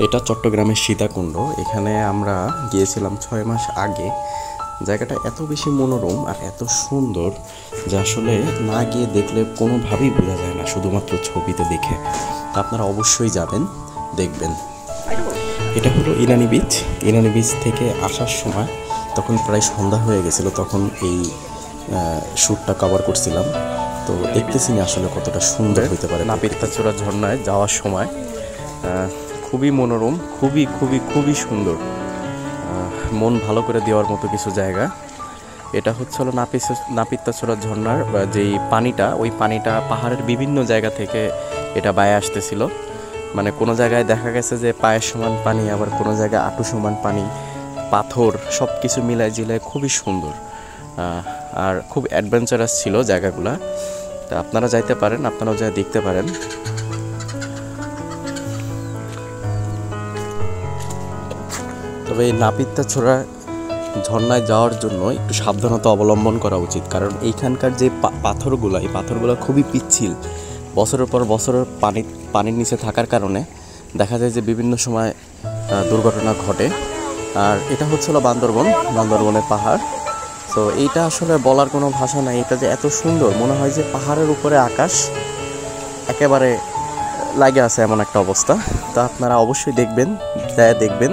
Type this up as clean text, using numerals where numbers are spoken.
এটা চট্টগ্রামের সীতাকুণ্ড। এখানে আমরা গিয়েছিলাম 6 মাস আগে। জায়গাটা এত বেশি মনোরম আর এত সুন্দর যে আসলে না গিয়ে দেখলে কোনোভাবেই বোঝা যায় না, শুধুমাত্র ছবিতে দেখে। তা আপনারা অবশ্যই যাবেন, দেখবেন। এটা হলো ইনানি বিচ। ইনানি বিচ থেকে আসার সময় তখন প্রায় সন্ধ্যা হয়ে গেছিলো, তখন এই শ্যুটটা কভার করছিলাম। তো দেখতেছি না আসলে কতটা সুন্দর হতে পারে। নাপিতাছড়া ঝর্ণায় যাওয়ার সময় খুবই মনোরম, খুবই খুবই খুবই সুন্দর, মন ভালো করে দেওয়ার মতো কিছু জায়গা। এটা হচ্ছে হলো নাপিতাছড়া ঝর্ণার যেই পানিটা, ওই পানিটা পাহাড়ের বিভিন্ন জায়গা থেকে এটা বাইরে আসতেছিল। মানে কোনো জায়গায় দেখা গেছে যে পায়ের সমান পানি, আবার কোনো জায়গায় আঁটু সমান পানি, পাথর, সব কিছু মিলায় জিলায় খুবই সুন্দর আর খুব অ্যাডভেঞ্চারাস ছিল জায়গাগুলা। তা আপনারা যাইতে পারেন, আপনারাও যা দেখতে পারেন। তবে এই নাপিতাছড়া ঝর্ণায় যাওয়ার জন্য একটু সাবধানতা অবলম্বন করা উচিত, কারণ এইখানকার যে পাথরগুলো, এই পাথরগুলো খুবই পিচ্ছিল। বছরের পর বছর পানির নিচে থাকার কারণে দেখা যায় যে বিভিন্ন সময় দুর্ঘটনা ঘটে। আর এটা হচ্ছে হলো বান্দরবনের পাহাড়। তো এইটা আসলে বলার কোনো ভাষা নাই, এটা যে এত সুন্দর, মনে হয় যে পাহাড়ের উপরে আকাশ একেবারে লাগে আছে, এমন একটা অবস্থা। তা আপনারা অবশ্যই দেখবেন।